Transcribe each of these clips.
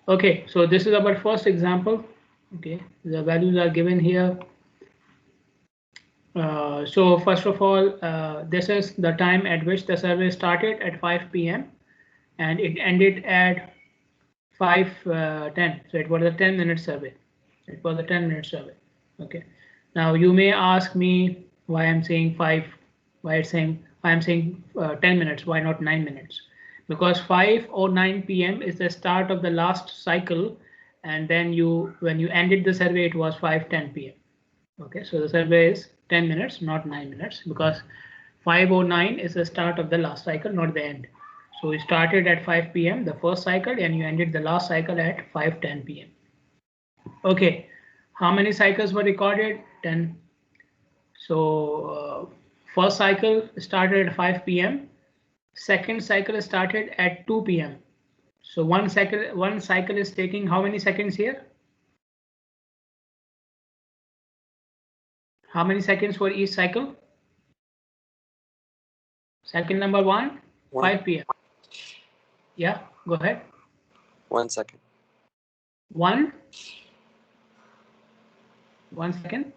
Okay, so this is our first example. Okay, the values are given here. So first of all, this is the time at which the survey started at 5 p.m. and it ended at 5:10. So it was a 10-minute survey. It was a 10-minute survey. Okay. Now you may ask me why I'm saying five, why I'm saying 10 minutes, why not 9 minutes? Because 5:09 p.m. is the start of the last cycle, and then when you ended the survey, it was 5:10 p.m. Okay, so the survey is 10 minutes, not 9 minutes, because 5:09 is the start of the last cycle, not the end. So we started at 5 p.m. the first cycle, and you ended the last cycle at 5:10 p.m. Okay, how many cycles were recorded? 10. So first cycle started at 5 p.m. Second cycle started at 2 p.m. So one cycle is taking how many seconds here? How many seconds for each cycle? Cycle number one, 5 p.m. Yeah, go ahead. 1 second. One second.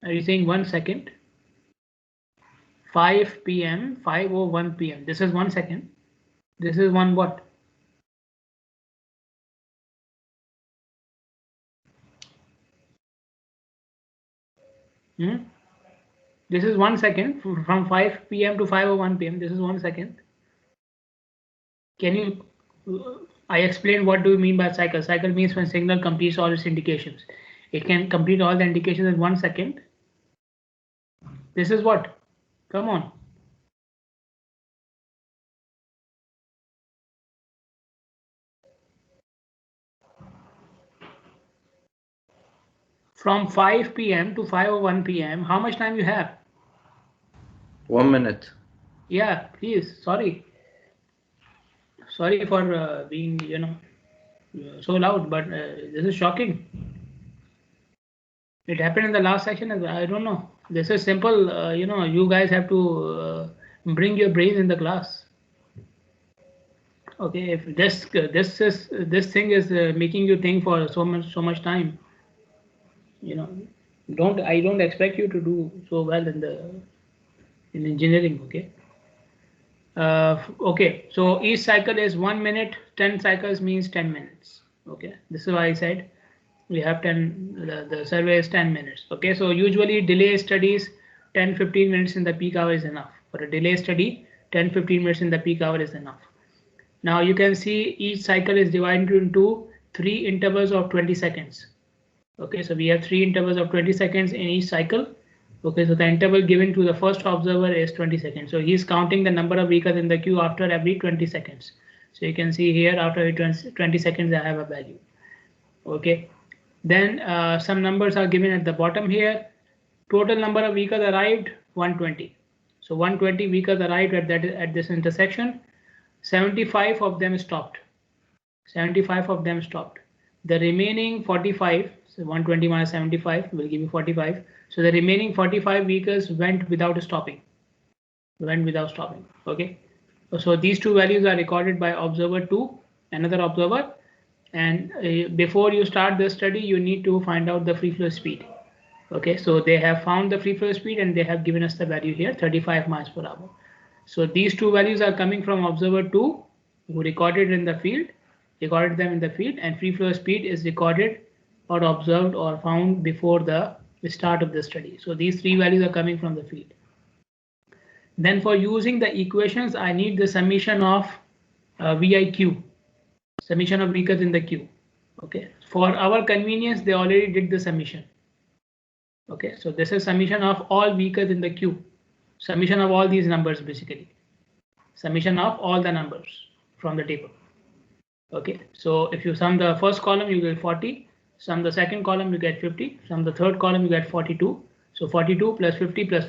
Are you saying 1 second? 5 p.m. 5:01 p.m. This is 1 second. This is one what? This is 1 second from 5 p.m. to 5:01 p.m. This is 1 second. Can you? I explained what do you mean by cycle. Cycle means when signal completes all its indications. It can complete all the indications in 1 second. This is what? Come on. From 5 p.m. to 5:01 p.m. How much time you have? 1 minute. Yeah, please. Sorry for being so loud, but this is shocking. It happened in the last section as well. I don't know. This is simple. You guys have to bring your brains in the class. Okay, if this thing is making you think for so much time, I don't expect you to do so well in engineering. Okay. Okay, so each cycle is 1 minute. 10 cycles means 10 minutes. Okay, this is why I said we have 10. The survey is 10 minutes. Okay, so usually delay studies 10-15 minutes in the peak hour is enough. For a delay study, 10-15 minutes in the peak hour is enough. Now you can see each cycle is divided into 3 intervals of 20 seconds. Okay, so we have 3 intervals of 20 seconds in each cycle. Okay, so the interval given to the first observer is 20 seconds. So he's counting the number of vehicles in the queue after every 20 seconds. So you can see here after 20 seconds I have a value. Okay, then some numbers are given at the bottom here. Total number of vehicles arrived 120. So 120 vehicles arrived at this intersection. 75 of them stopped. 75 of them stopped. The remaining 45, so 120 minus 75 will give you 45. So the remaining 45 vehicles went without stopping. Okay. So these two values are recorded by observer 2, another observer. And before you start the study, you need to find out the free flow speed. Okay, so they have found the free flow speed and they have given us the value here, 35 miles per hour. So these two values are coming from observer 2, who recorded them in the field, and free flow speed is recorded or observed or found before the start of the study. So these three values are coming from the field. Then for using the equations, I need the summation of VIQ, summation of vehicles in the queue. Okay, for our convenience, they already did the summation. Okay, so this is summation of all vehicles in the queue, summation of all these numbers, basically summation of all the numbers from the table. Okay, so if you sum the first column, you get 40, sum the second column, you get 50, sum the third column, you get 42. So 42 plus 50 plus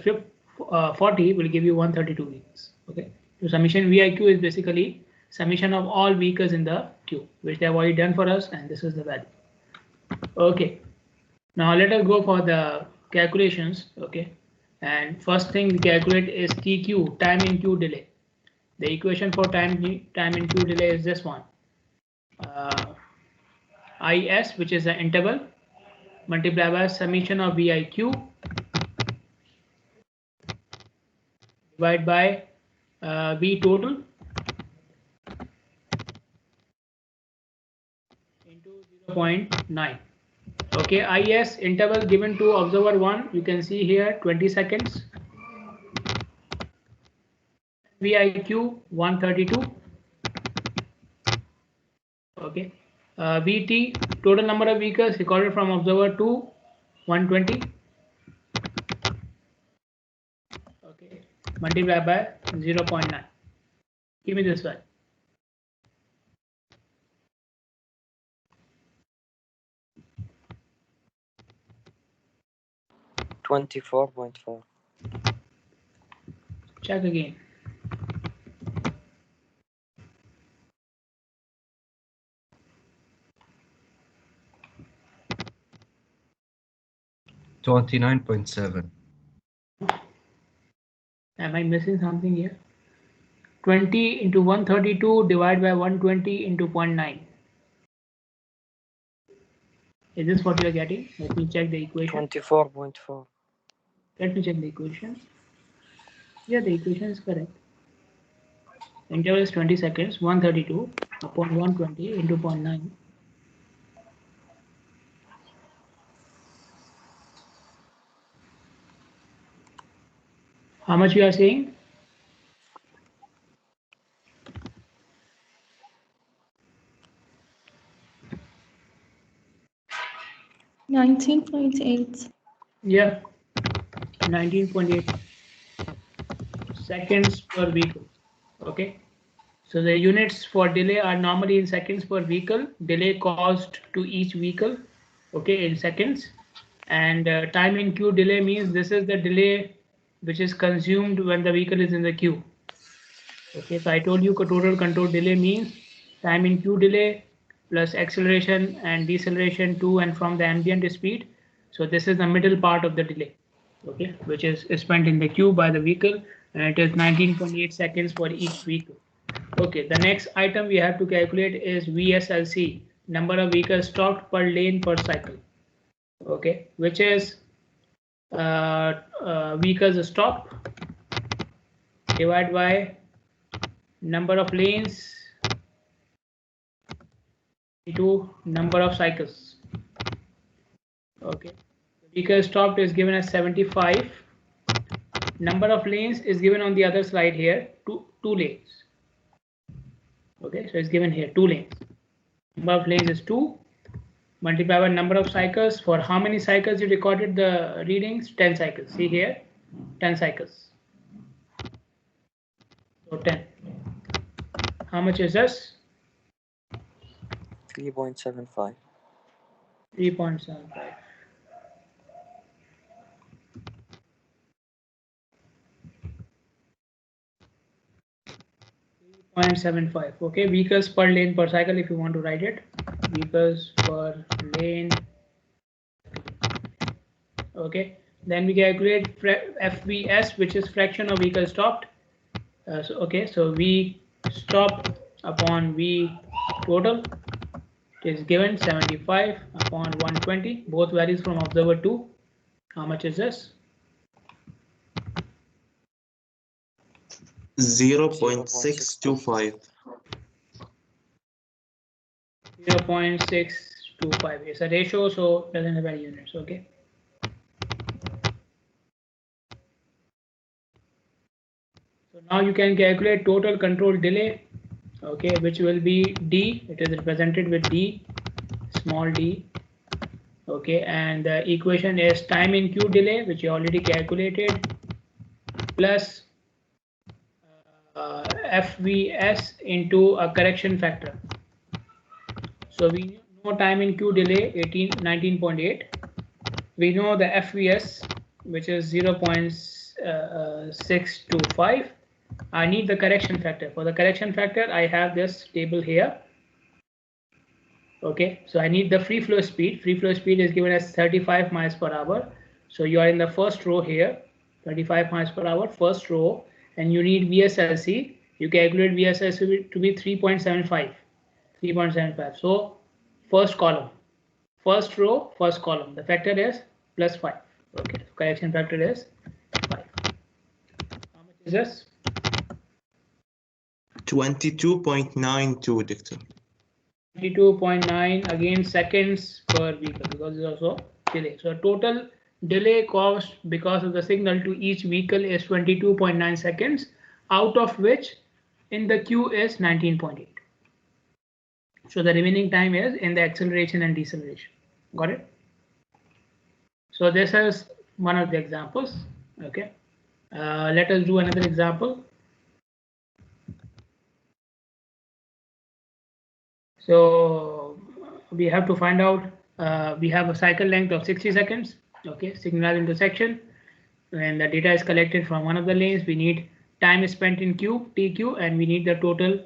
40 will give you 132 vehicles. Okay, so summation VIQ is basically summation of all vehicles in the queue, which they have already done for us, and this is the value. Okay, now let us go for the calculations. Okay, and first thing we calculate is TQ, time in queue delay. The equation for time in Q delay is this one. IS, which is the interval, multiplied by summation of VIQ divided by V total into 0.9. Okay, IS interval given to observer 1, you can see here 20 seconds. VIQ 132. Okay, VT total number of vehicles recorded from observer 2 120. Okay, multiplied by 0.9. Give me this one. 24.4. Check again. $29.7. Am I missing something here? 20 into 132 divided by 120 into 0.9. Is this what you are getting? Let me check the equation. 24.4. Let me check the equation. Yeah, the equation is correct. Interval is 20 seconds, 132 upon 120 into 0.9. How much you are saying? 19.8. Yeah, 19.8 seconds per vehicle. Okay, so the units for delay are normally in seconds per vehicle. Delay caused to each vehicle, okay, in seconds. And time in queue delay means this is the delay which is consumed when the vehicle is in the queue. Okay, so I told you total control delay means time in queue delay plus acceleration and deceleration to and from the ambient speed. So this is the middle part of the delay, okay, which is spent in the queue by the vehicle, and it is 19.8 seconds for each vehicle. Okay, the next item we have to calculate is VSLC, number of vehicles stopped per lane per cycle. Okay, which is vehicles stopped divided by number of lanes into number of cycles. Okay, vehicles stopped is given as 75. Number of lanes is given on the other slide here, two lanes. Okay, so it's given here 2 lanes. Number of lanes is 2. Multiply by number of cycles. For how many cycles you recorded the readings? 10 cycles. See here, 10 cycles. So 10. How much is this? 3.75. 3.75. Okay, vehicles per lane per cycle if you want to write it. Vehicles per lane. Okay, then we calculate FVS, which is fraction of vehicle stopped. So V stop upon V total is given 75 upon 120. Both values from observer 2. How much is this? 0.625. 0.625. It's a ratio, so doesn't have any units. Okay. So now you can calculate total control delay. Okay, which will be D. It is represented with D, small d. Okay, and the equation is time in queue delay, which you already calculated, plus FVS into a correction factor. So we know time in queue delay 19.8. We know the FVS, which is 0.625. I need the correction factor. For the correction factor, I have this table here. Okay, so I need the free flow speed. Free flow speed is given as 35 miles per hour. So you are in the first row here, 35 miles per hour, first row, and you need VSLC. you calculate VSS to be 3.75. 3.75. So first column, first row, first column. The factor is plus 5. Okay, so correction factor is 5. How much is this? 22.92, Doctor. 22.9 again seconds per vehicle because it's also delay. So total delay cost because of the signal to each vehicle is 22.9 seconds, out of which in the queue is 19.8. So the remaining time is in the acceleration and deceleration. Got it? So this is one of the examples. Okay. Let us do another example. So we have to find out, we have a cycle length of 60 seconds. Okay, signal intersection. When the data is collected from one of the lanes, we need time spent in queue, TQ, and we need the total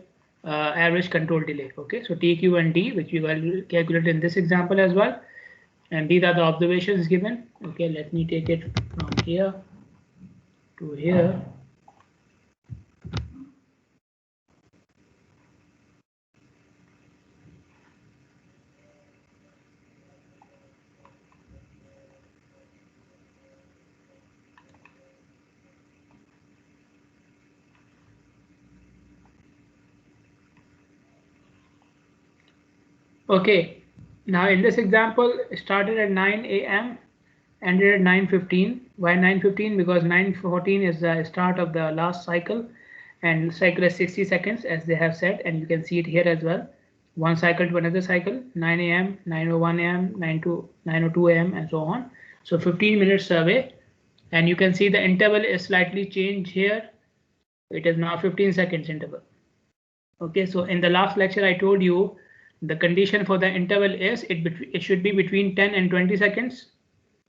average control delay. Okay, so TQ and D, which we will calculate in this example as well. And these are the observations given. Okay, let me take it from here to here. Okay, now in this example, started at 9 a.m. ended at 9:15. Why 9:15? Because 9:14 is the start of the last cycle, and cycle is 60 seconds, as they have said, and you can see it here as well. One cycle to another cycle, 9 a.m., 9:01 a.m., 9:02 a.m., and so on. So 15 minutes survey, and you can see the interval is slightly changed here. It is now 15 seconds interval. Okay, so in the last lecture, I told you the condition for the interval is it should be between 10 and 20 seconds,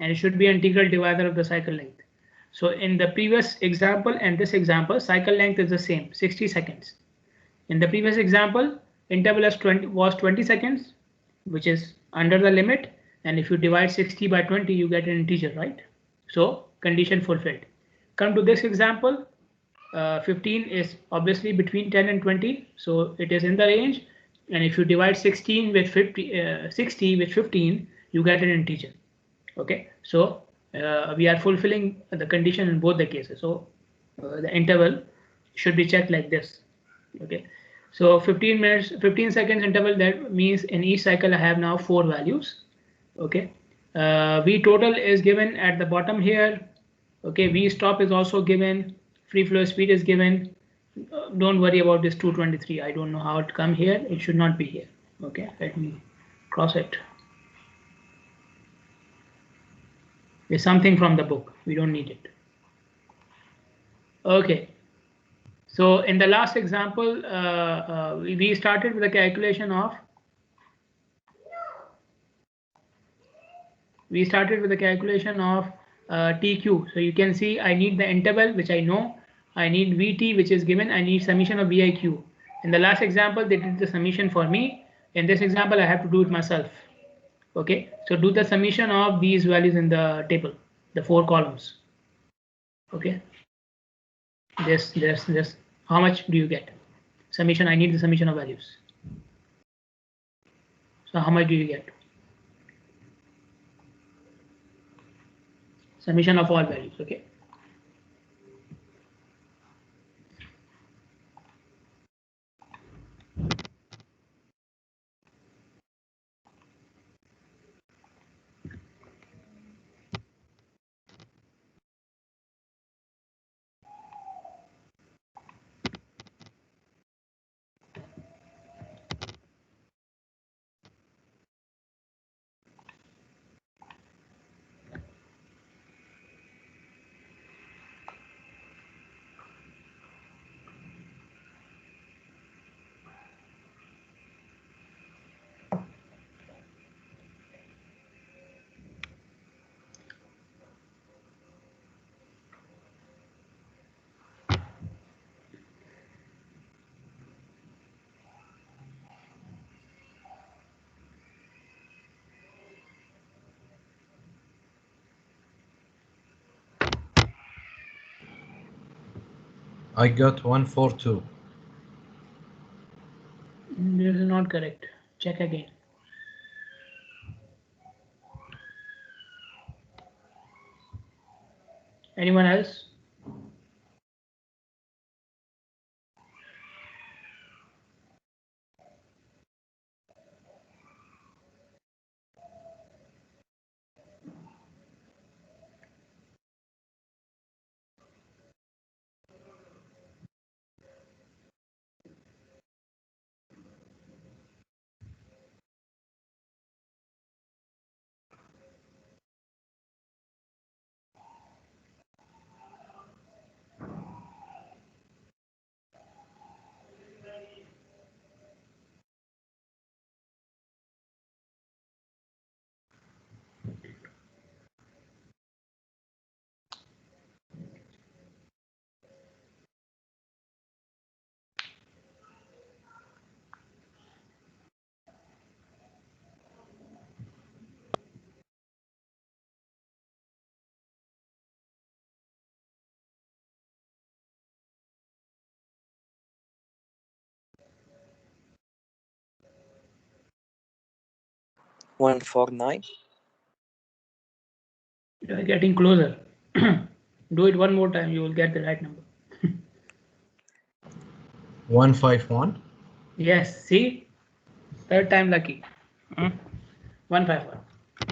and it should be an integral divisor of the cycle length. So in the previous example and this example, cycle length is the same, 60 seconds. In the previous example, interval was 20 seconds, which is under the limit, and if you divide 60 by 20, you get an integer, right? So condition fulfilled. Come to this example, 15 is obviously between 10 and 20, so it is in the range. And if you divide 16 with 60 with 15, you get an integer. Okay, so we are fulfilling the condition in both the cases. So the interval should be checked like this. Okay, so 15 minutes, 15 seconds interval, that means in each cycle I have now 4 values. Okay, V total is given at the bottom here. Okay, V stop is also given. Free flow speed is given. Don't worry about this 223. I don't know how it come here. It should not be here. Okay, let me cross it. It's something from the book. We don't need it. Okay. So in the last example, we started with the calculation of. We started with the calculation of TQ. So you can see I need the interval, which I know. I need VT, which is given. I need summation of VIQ. In the last example, they did the summation for me. In this example, I have to do it myself. Okay, so do the summation of these values in the table, the 4 columns. Okay, this. How much do you get? Summation. I need the summation of values. So how much do you get? Summation of all values. Okay. I got 142. correct. Check again. Anyone else? One 149. You are getting closer. Do it one more time, you will get the right number. 151. Yes, see? Third time lucky. 151.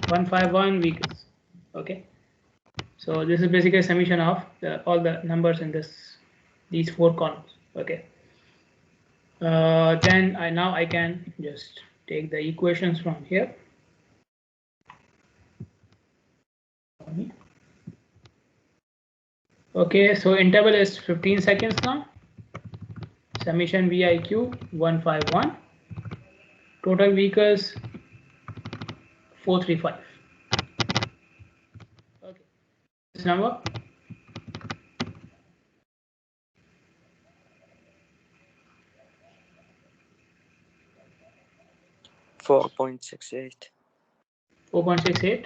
151 vehicles. Okay. So this is basically a summation of all the numbers in these 4 columns. Okay. Then now I can just take the equations from here. Okay, so interval is 15 seconds now. Summation VIQ 151. Total vehicles 435. Okay, this number 4.68. 4.68.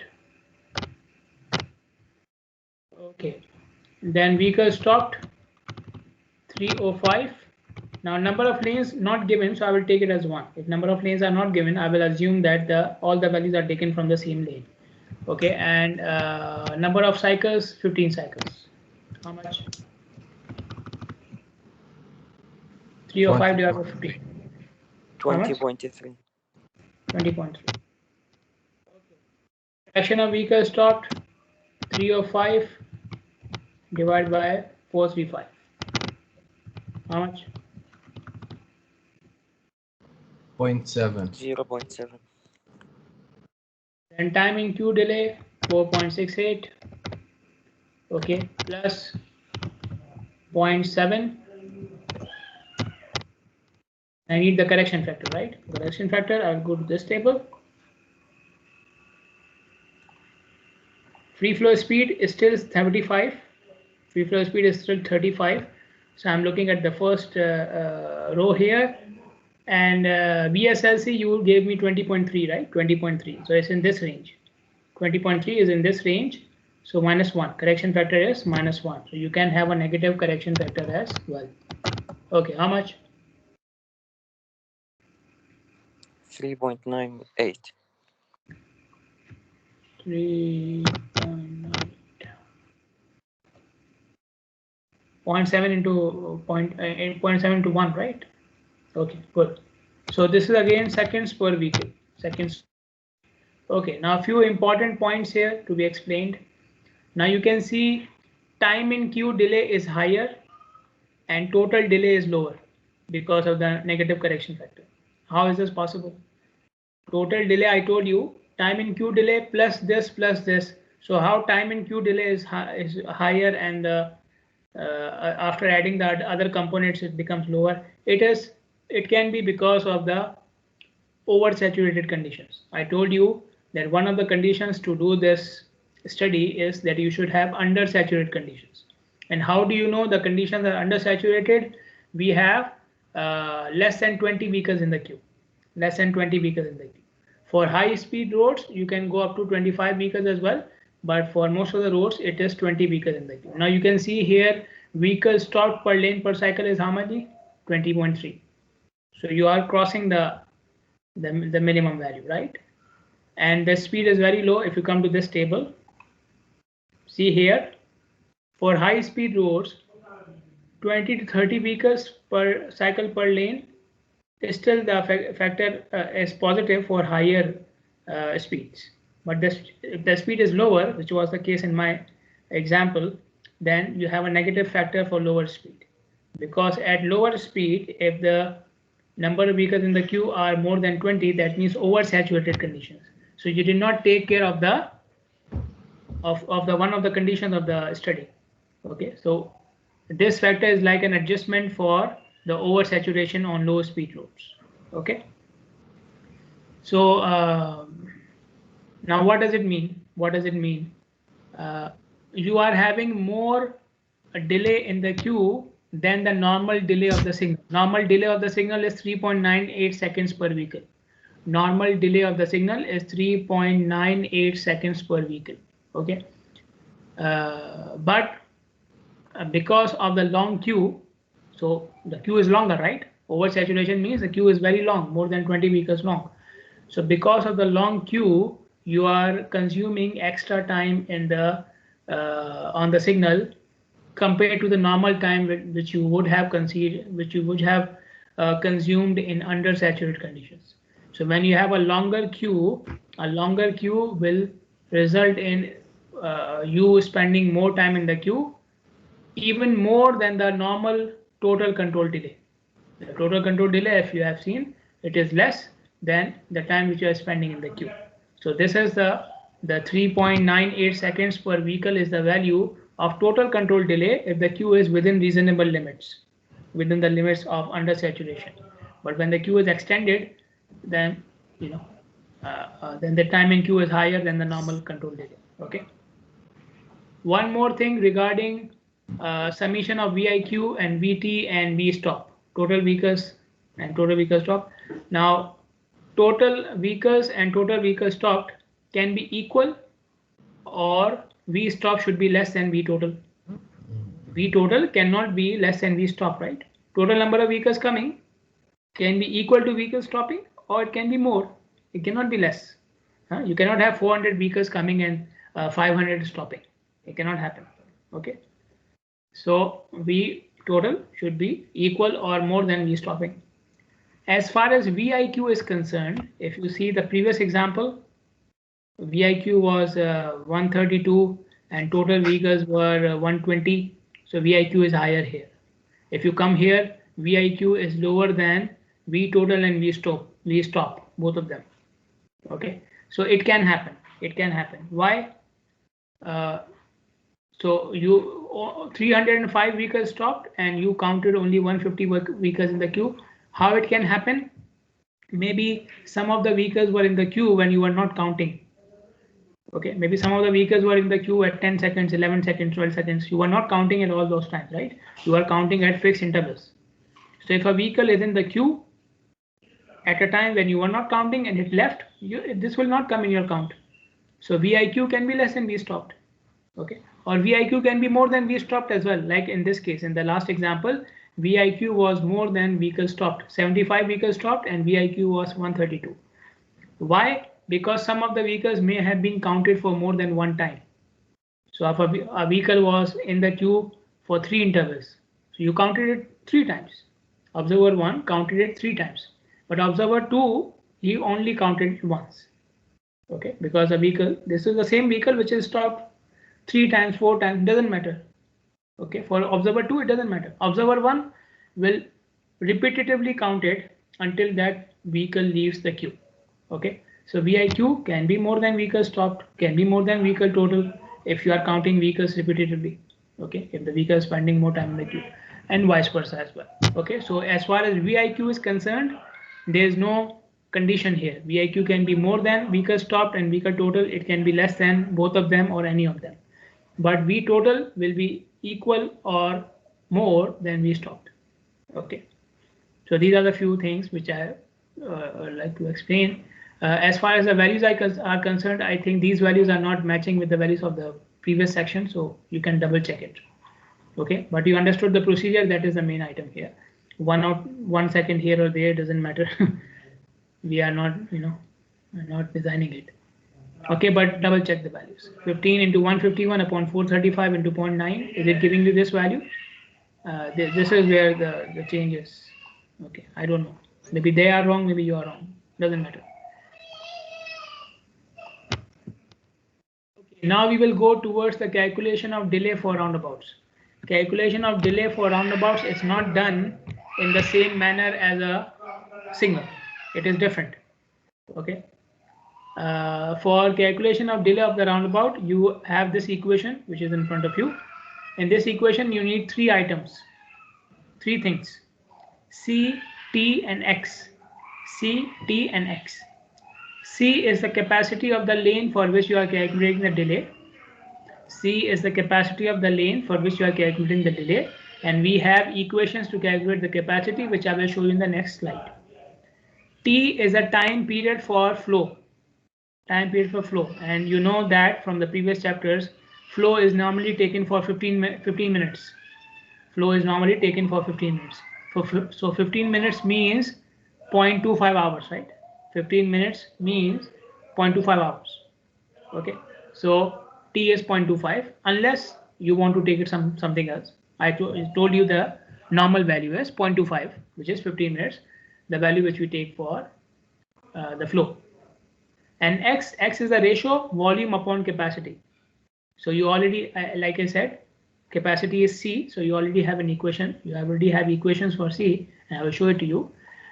Okay, then vehicle stopped 305. Now number of lanes not given, so I will take it as 1. If number of lanes are not given, I will assume that all the values are taken from the same lane. Okay, and number of cycles 15 cycles. How much? 305 divided by 15. 20.3. 20.3. Okay. Fraction of vehicles stopped 305 divided by 435. How much? 0.7. 0.7. Then time in queue delay 4.68. Okay, plus 0.7. I need the correction factor, right? Correction factor, I'll go to this table. Free flow speed is still 75. Free flow speed is still 35. So I'm looking at the first row here. And VSLC, you gave me 20.3, right? 20.3. So it's in this range. 20.3 is in this range. So -1. Correction factor is -1. So you can have a negative correction factor as well. Okay, how much? 3.98. 3.98. 0.7 into 0.7 into 1, right? Okay, good. So this is again seconds per vehicle. Seconds. Okay, now a few important points here to be explained. Now you can see time in queue delay is higher and total delay is lower because of the negative correction factor. How is this possible? Total delay, I told you, time in queue delay plus this plus this. So how time in queue delay is higher and after adding the other components it becomes lower. It can be because of the oversaturated conditions. I told you that one of the conditions to do this study is that you should have undersaturated conditions. And how do you know the conditions are undersaturated? We have less than 20 vehicles in the queue. Less than 20 vehicles in the queue. For high speed roads, you can go up to 25 vehicles as well. But for most of the roads, it is 20 vehicles in the queue. Now you can see here, vehicles stopped per lane per cycle is how much? 20.3. So you are crossing the the minimum value, right? And the speed is very low. If you come to this table, see here, for high speed roads, 20 to 30 vehicles per cycle per lane, still the factor is positive for higher speeds. But if the speed is lower, which was the case in my example, then you have a negative factor for lower speed. Because at lower speed, if the number of vehicles in the queue are more than 20, that means oversaturated conditions. So you did not take care of the one of the conditions of the study. Okay, so this factor is like an adjustment for the oversaturation on low speed roads. Okay, so now what does it mean? What does it mean? You are having more delay in the queue than the normal delay of the signal. Normal delay of the signal is 3.98 seconds per vehicle. Normal delay of the signal is 3.98 seconds per vehicle. Okay, but because of the long queue, so the queue is longer, right? Oversaturation means the queue is very long, more than 20 vehicles long. So because of the long queue, you are consuming extra time in the on the signal compared to the normal time which you would have consumed in undersaturated conditions. So when you have a longer queue will result in you spending more time in the queue, even more than the normal total control delay. The total control delay, if you have seen, it is less than the time which you are spending in the queue. So this is the 3.98 seconds per vehicle is the value of total control delay if the queue is within reasonable limits, within the limits of undersaturation. But when the queue is extended, then then the time in queue is higher than the normal control delay. Okay. One more thing regarding summation of VIQ and VT and V stop, total vehicles and total vehicle stop. Now, total vehicles and total vehicle stopped can be equal, or V stop should be less than V total. V total cannot be less than V stop, right? Total number of vehicles coming can be equal to vehicles stopping, or it can be more. It cannot be less. You cannot have 400 vehicles coming and 500 stopping. It cannot happen. Okay. So V total should be equal or more than V stopping. As far as VIQ is concerned, if you see the previous example, VIQ was 132 and total vehicles were 120. So VIQ is higher here. If you come here, VIQ is lower than V total and V stop, both of them. Okay, so it can happen. It can happen. Why? So you 305 vehicles stopped and you counted only 150 vehicles in the queue. How it can happen? Maybe some of the vehicles were in the queue when you were not counting. Okay, maybe some of the vehicles were in the queue at 10 seconds, 11 seconds, 12 seconds. You were not counting at all those times, right? You are counting at fixed intervals. So if a vehicle is in the queue at a time when you were not counting and it left, this will not come in your count. So VIQ can be less than V stopped. Okay, or VIQ can be more than V stopped as well. Like in this case, in the last example, VIQ was more than vehicles stopped. 75 vehicles stopped and VIQ was 132. Why? Because some of the vehicles may have been counted for more than one time. So if a vehicle was in the queue for 3 intervals, so you counted it 3 times. Observer 1 counted it 3 times, but observer 2, he only counted it once. Okay, because a vehicle, this is the same vehicle which is stopped 3 times, 4 times, doesn't matter. Okay, for observer 2, it doesn't matter. Observer 1 will repetitively count it until that vehicle leaves the queue. Okay, so VIQ can be more than vehicle stopped, can be more than vehicle total if you are counting vehicles repetitively. Okay, if the vehicle is spending more time in the queue, and vice versa as well. Okay, so as far as VIQ is concerned, there is no condition here. VIQ can be more than vehicle stopped and vehicle total. It can be less than both of them or any of them. But V total will be equal or more than V stopped. Okay, so these are the few things which I like to explain. As far as the values are concerned, I think these values are not matching with the values of the previous section, so you can double check it. Okay, but you understood the procedure. That is the main item here. 1 second here or there doesn't matter. we are not, not designing it. Okay, but double check the values. 15 into 151 upon 435 into 0.9. Is it giving you this value? This is where the change is. Okay, I don't know. Maybe they are wrong, maybe you are wrong. Doesn't matter. Okay, now we will go towards the calculation of delay for roundabouts. Calculation of delay for roundabouts is not done in the same manner as a signal. It is different. Okay. For calculation of delay of the roundabout, you have this equation which is in front of you. In this equation, you need three items, three things: C, T, and X. C, T, and X. C is the capacity of the lane for which you are calculating the delay. C is the capacity of the lane for which you are calculating the delay, and we have equations to calculate the capacity, which I will show you in the next slide. T is a time period for flow. Time period for flow, and you know that from the previous chapters, flow is normally taken for 15 minutes. Flow is normally taken for 15 minutes. So 15 minutes means 0.25 hours, right? 15 minutes means 0.25 hours. Okay, so T is 0.25 unless you want to take it something else. I told you the normal value is 0.25, which is 15 minutes, the value which we take for the flow. And X is the ratio volume upon capacity. So you already, like I said, capacity is C. So you already have an equation. You already have equations for C, and I will show it to you.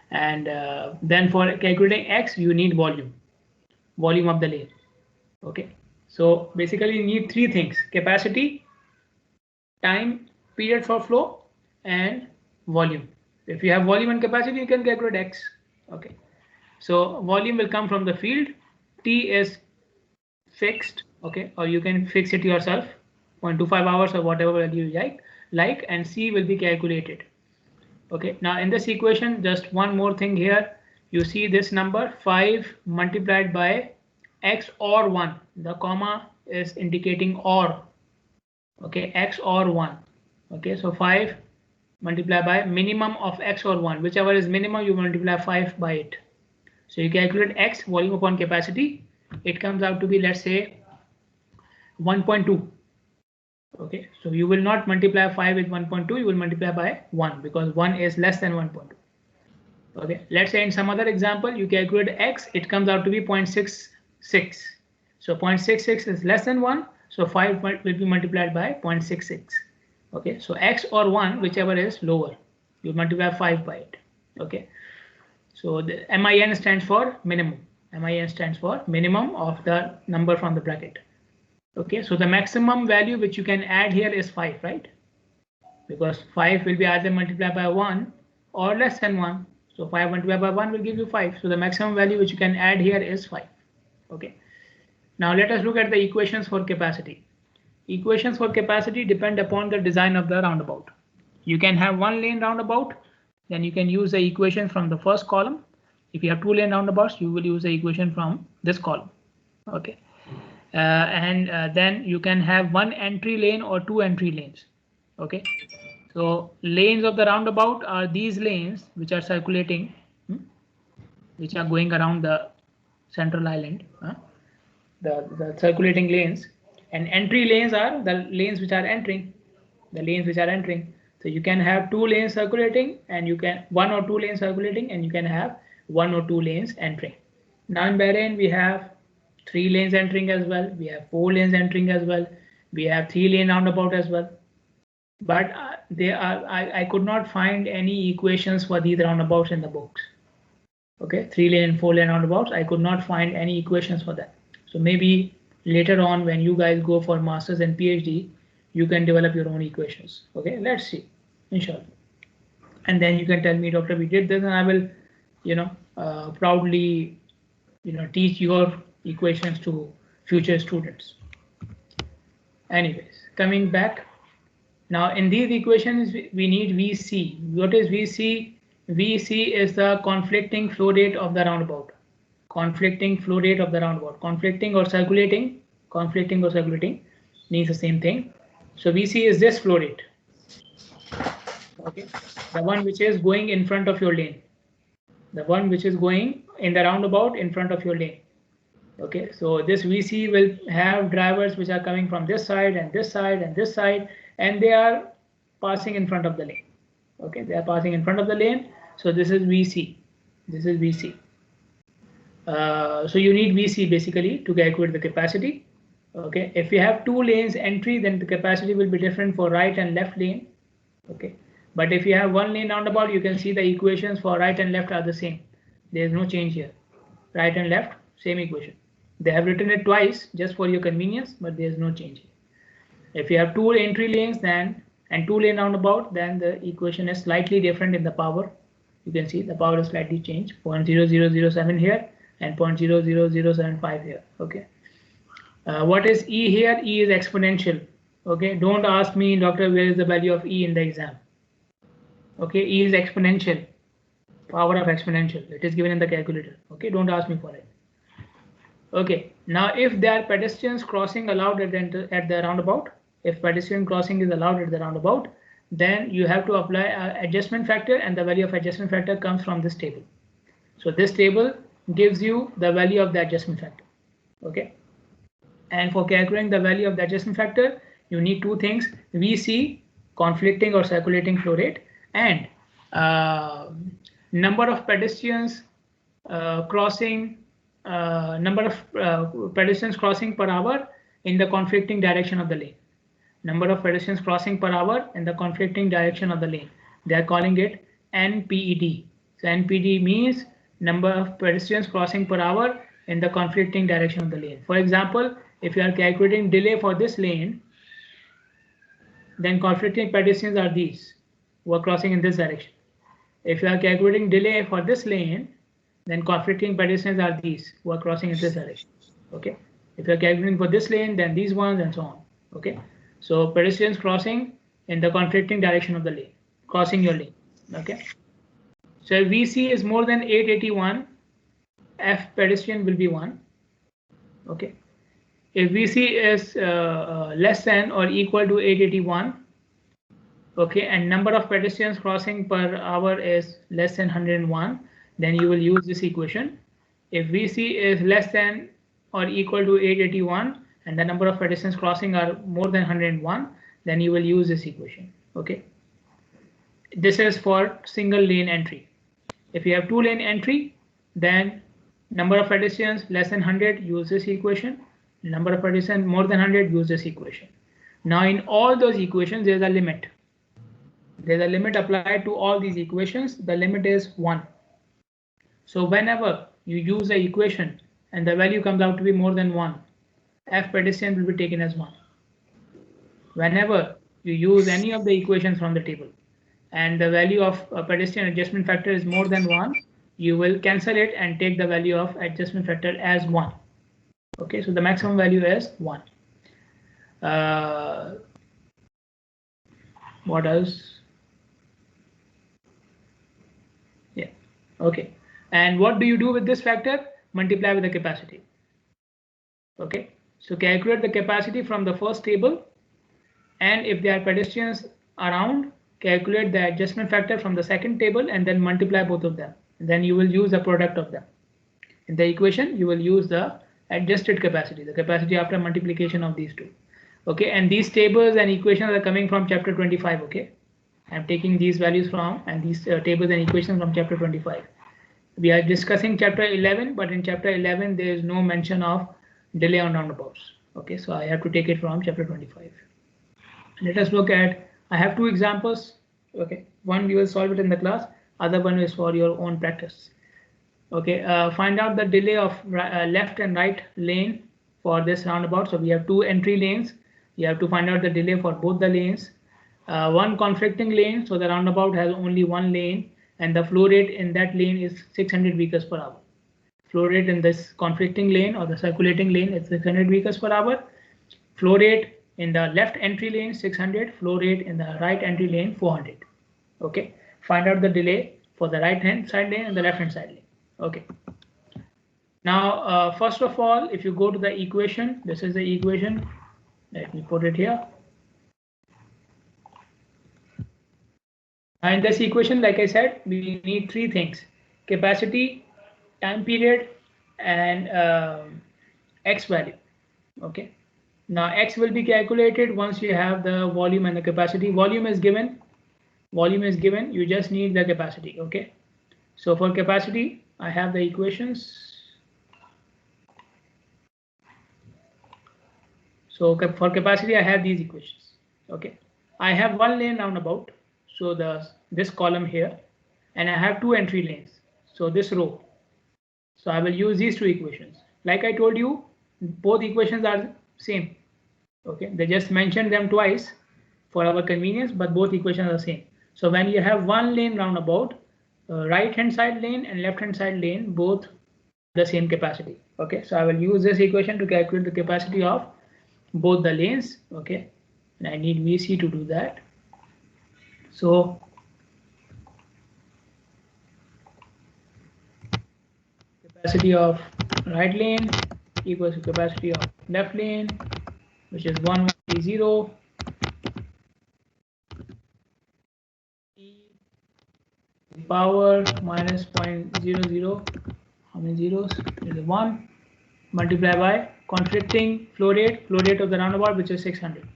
And then for calculating X, you need volume of the lane. Okay. So basically you need three things: capacity, time period for flow, and volume. If you have volume and capacity, you can calculate X. Okay. So volume will come from the field. T is fixed, okay, or you can fix it yourself, 0.25 hours or whatever value you like, and C will be calculated. Okay, now in this equation, just one more thing here. You see this number 5 multiplied by X or 1. The comma is indicating or. Okay, X or 1. Okay, so 5 multiplied by minimum of X or 1. Whichever is minimum, you multiply 5 by it. So you calculate X, volume upon capacity. It comes out to be, let's say, 1.2. Okay, so you will not multiply 5 with 1.2, you will multiply by 1 because 1 is less than 1.2. Okay, let's say in some other example, you calculate X, it comes out to be 0.66. So 0.66 is less than 1, so 5 will be multiplied by 0.66. Okay, so X or 1, whichever is lower, you multiply 5 by it. Okay. So the MIN stands for minimum. MIN stands for minimum of the number from the bracket. Okay, so the maximum value which you can add here is 5, right? Because 5 will be either multiplied by 1 or less than 1. So 5 multiplied by 1 will give you 5. So the maximum value which you can add here is 5. Okay. Now let us look at the equations for capacity. Equations for capacity depend upon the design of the roundabout. You can have one lane roundabout, then you can use the equation from the first column. If you have two lane roundabouts, you will use the equation from this column. Okay, then you can have one entry lane or two entry lanes. Okay, so lanes of the roundabout are these lanes which are circulating, which are going around the central island, the circulating lanes, and entry lanes are the lanes which are entering, So you can have two lanes circulating, and you can one or two lanes circulating, and you can have one or two lanes entering. Now in Bahrain we have 3 lanes entering as well. We have 4 lanes entering as well. We have 3 lane roundabout as well. But I could not find any equations for these roundabouts in the books. Okay, 3 lane and 4 lane roundabouts. I could not find any equations for that. So maybe later on when you guys go for masters and PhD, you can develop your own equations. Okay, let's see, inshallah. And then you can tell me, doctor, we did this, and I will, proudly, teach your equations to future students. Anyways, coming back. Now in these equations, we need VC. What is VC? VC is the conflicting flow rate of the roundabout. Conflicting flow rate of the roundabout. Conflicting or circulating means the same thing. So VC is this flow rate. Okay, the one which is going in front of your lane. the one which is going in the roundabout in front of your lane. Okay, so this VC will have drivers which are coming from this side and this side and this side, and they are passing in front of the lane. Okay, they are passing in front of the lane. So this is VC. This is VC. So you need VC basically to calculate the capacity. Okay, if you have two lanes entry, then the capacity will be different for right and left lane. Okay, but if you have one lane roundabout, you can see the equations for right and left are the same. There is no change here. Right and left, same equation. They have written it twice just for your convenience, but there is no change here. If you have two entry lanes then and two lane roundabout, then the equation is slightly different in the power. You can see the power is slightly changed, 0.0007 here and 0.00075 here. Okay. What is E here? E is exponential. Okay. Don't ask me, doctor, where is the value of E in the exam? Okay. E is exponential. Power of exponential. It is given in the calculator. Okay. Don't ask me for it. Okay. Now, if there are pedestrians crossing allowed at the roundabout, if pedestrian crossing is allowed at the roundabout, then you have to apply adjustment factor, and the value of adjustment factor comes from this table. So this table gives you the value of the adjustment factor. Okay. And for calculating the value of the adjustment factor, you need two things: VC, conflicting or circulating flow rate, and number of pedestrians crossing, number of pedestrians crossing per hour in the conflicting direction of the lane. Number of pedestrians crossing per hour in the conflicting direction of the lane. They are calling it NPED. So NPD means number of pedestrians crossing per hour in the conflicting direction of the lane. For example, if you are calculating delay for this lane, then conflicting pedestrians are these who are crossing in this direction. If you are calculating delay for this lane, then conflicting pedestrians are these who are crossing in this direction. Okay. If you are calculating for this lane, then these ones and so on. Okay. So pedestrians crossing in the conflicting direction of the lane, crossing your lane. Okay. So if VC is more than 881, F pedestrian will be 1. Okay. If VC is less than or equal to 881, okay, and number of pedestrians crossing per hour is less than 101, then you will use this equation. If VC is less than or equal to 881 and the number of pedestrians crossing are more than 101, then you will use this equation. Okay. This is for single lane entry. If you have two lane entry, then number of pedestrians less than 100, use this equation. Number of pedestrians more than 100, use this equation. Now in all those equations, there's a limit. There's a limit applied to all these equations. The limit is 1. So whenever you use the equation and the value comes out to be more than 1, F pedestrian will be taken as 1. Whenever you use any of the equations from the table and the value of a pedestrian adjustment factor is more than 1, you will cancel it and take the value of adjustment factor as 1. Okay, so the maximum value is 1. What else? Yeah, okay. And what do you do with this factor? Multiply with the capacity. Okay, so calculate the capacity from the first table, and if there are pedestrians around, calculate the adjustment factor from the second table and then multiply both of them. Then you will use the product of them. In the equation, you will use the adjusted capacity, the capacity after multiplication of these two. Okay, and these tables and equations are coming from chapter 25. Okay, I'm taking these values from and these tables and equations from chapter 25. We are discussing chapter 11, but in chapter 11 there is no mention of delay on roundabouts. Okay, so I have to take it from chapter 25. Let us look at, I have two examples. Okay, one we will solve it in the class, other one is for your own practice. Okay, find out the delay of left and right lane for this roundabout. So we have two entry lanes. You have to find out the delay for both the lanes. One conflicting lane, so the roundabout has only one lane, and the flow rate in that lane is 600 vehicles per hour. Flow rate in this conflicting lane or the circulating lane is 600 vehicles per hour. Flow rate in the left entry lane 600, flow rate in the right entry lane 400. Okay, find out the delay for the right hand side lane and the left hand side lane. Okay, now first of all, if you go to the equation, this is the equation. Let me put it here. In this equation, like I said, we need three things: capacity, time period, and x value. Okay. Now x will be calculated once you have the volume and the capacity. Volume is given. Volume is given. You just need the capacity. Okay. So for capacity, I have the equations. So for capacity, I have these equations. Okay. I have one lane roundabout. So this column here, and I have two entry lanes. So this row. So I will use these two equations. Like I told you, both equations are same. Okay, they just mentioned them twice for our convenience, but both equations are the same. So when you have one lane roundabout, right hand side lane and left hand side lane both the same capacity. Okay, so I will use this equation to calculate the capacity of both the lanes. Okay, and I need VC to do that. So capacity of right lane equals to capacity of left lane, which is 1130 e power minus 0.00, how many zeros? Is 1, multiplied by conflicting flow rate of the roundabout, which is 600.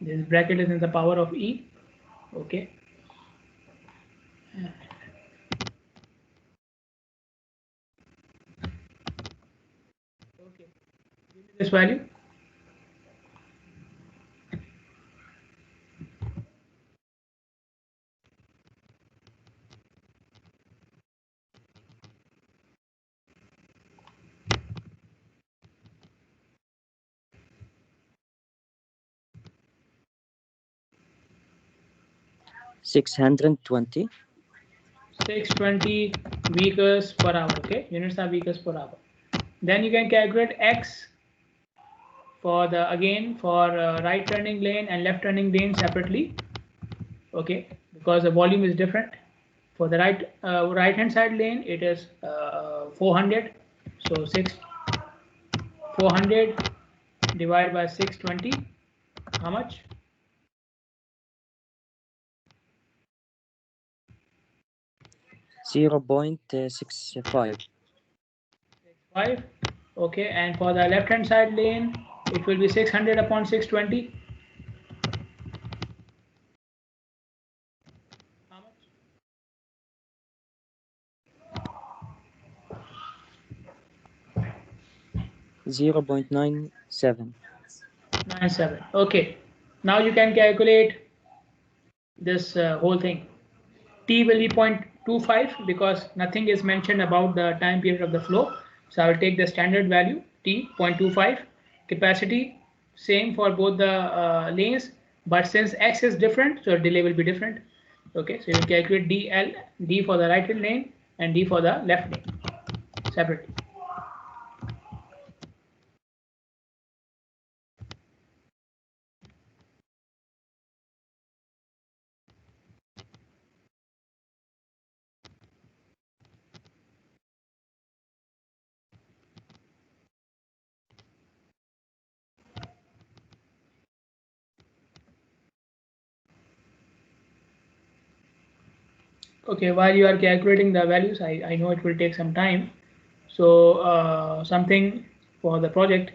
This bracket is in the power of E. Okay. Okay. Give me this value. $620. 620 vehicles per hour. Okay, units are vehicles per hour. Then you can calculate x for the right turning lane and left turning lane separately. Okay, because the volume is different. For the right hand side lane, it is 400. So 400 divided by 620. How much? 0.65. 5. Okay, and for the left hand side lane, it will be 600 upon 620. How much? 0.97. 97. Okay, now you can calculate this whole thing. T will be 0.25 because nothing is mentioned about the time period of the flow. So I will take the standard value T 0.25. Capacity same for both the lanes, but since X is different, so delay will be different. Okay, so you will calculate D for the right hand lane and D for the left lane separately. Okay, while you are calculating the values, I know it will take some time. So something for the project.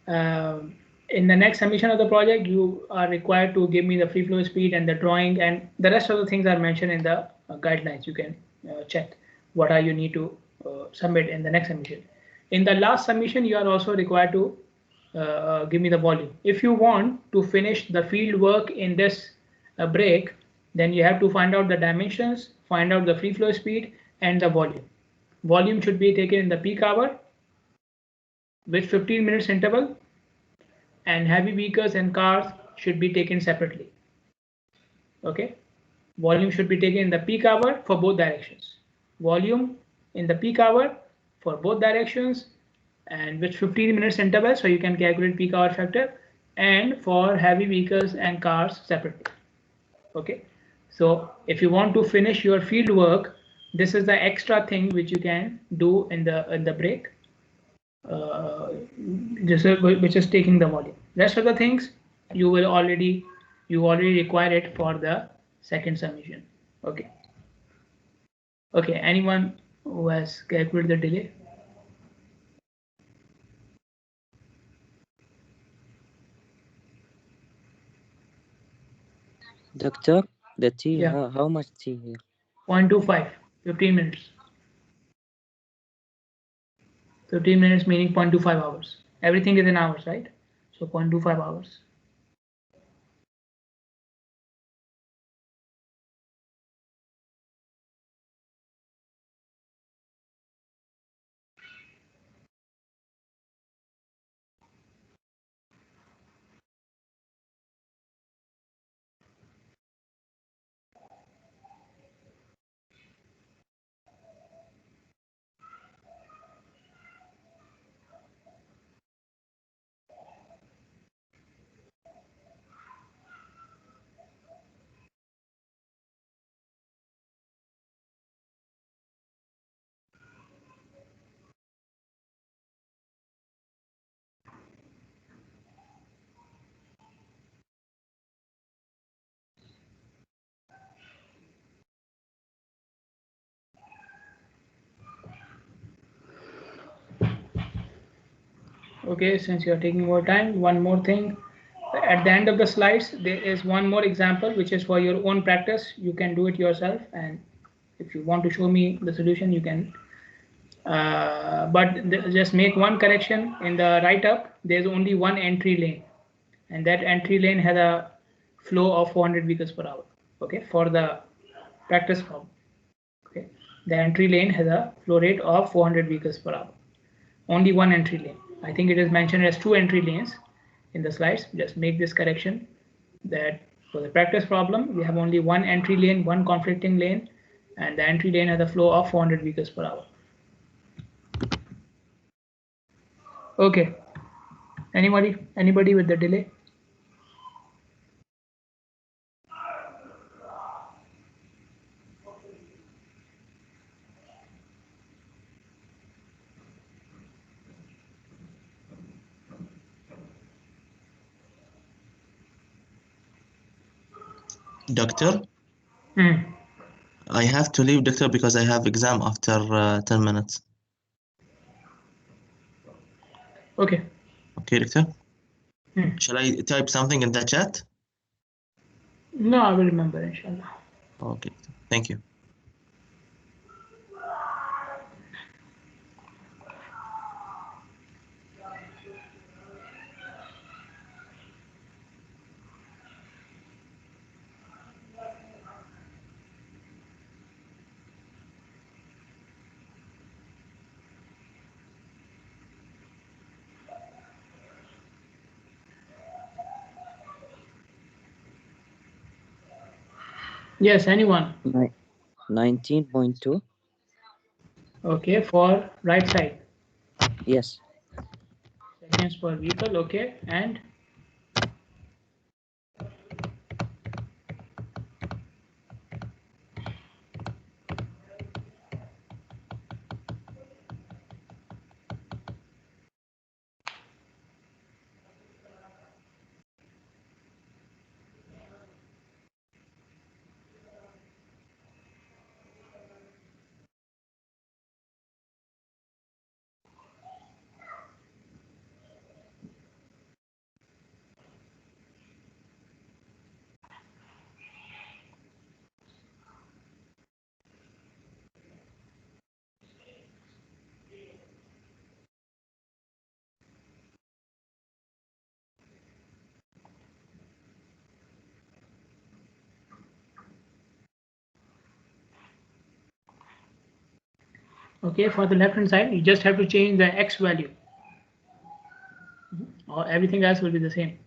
In the next submission of the project, you are required to give me the free flow speed and the drawing, and the rest of the things are mentioned in the guidelines. You can check what are you need to submit in the next submission. In the last submission, you are also required to give me the volume. If you want to finish the field work in this break, then you have to find out the dimensions, find out the free flow speed and the volume. Volume should be taken in the peak hour with 15 minutes interval, and heavy vehicles and cars should be taken separately. Okay, volume should be taken in the peak hour for both directions. Volume in the peak hour for both directions and with 15 minutes interval, so you can calculate peak hour factor, and for heavy vehicles and cars separately. Okay, so if you want to finish your field work, this is the extra thing which you can do in the break, which is taking the volume. Rest of the things you already require it for the second summation. Okay. Okay, anyone who has calculated the delay? Doctor, the T, Yeah. how much T here? 0.25, 15 minutes. 15 minutes meaning 0.25 hours. Everything is in hours, right? So 0.25 hours. Okay, since you're taking more time, one more thing. At the end of the slides, there is one more example, which is for your own practice. You can do it yourself. And if you want to show me the solution, you can. But just make one correction in the write-up. There's only one entry lane. And that entry lane has a flow of 400 vehicles per hour. Okay, for the practice problem. Okay, the entry lane has a flow rate of 400 vehicles per hour. Only one entry lane. I think it is mentioned as two entry lanes in the slides. Just make this correction that for the practice problem, we have only one entry lane, one conflicting lane, and the entry lane has a flow of 400 vehicles per hour. Okay. Anybody with the delay? Doctor, Hmm. I have to leave, doctor, because I have exam after 10 minutes. Okay. Okay, doctor? Hmm. Shall I type something in the chat? No, I will remember, inshallah. Okay, thank you. Yes, anyone? 19.2? Okay, for right side. Yes. Seconds per vehicle, okay, and okay, for the left hand side, you just have to change the x value. Or everything else will be the same.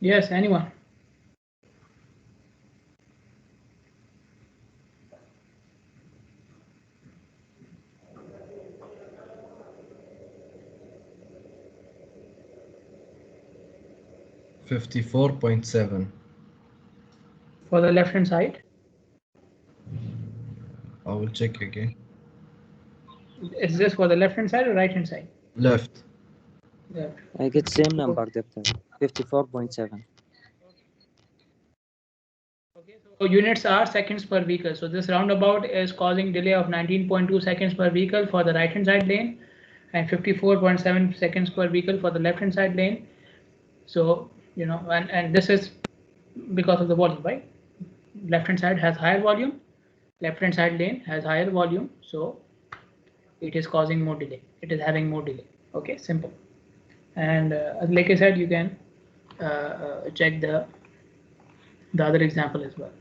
Yes, anyone? $54.7. For the left hand side, I will check again. is this for the left hand side or right hand side? Left. Left. I get same number, Doctor. 54.7. Okay, so units are seconds per vehicle. So this roundabout is causing delay of 19.2 seconds per vehicle for the right hand side lane and 54.7 seconds per vehicle for the left hand side lane. So, you know, and this is because of the volume, right? Left hand side has higher volume, left hand side lane has higher volume, so it is causing more delay. It is having more delay. Okay, simple. And like I said, you can check the other example as well.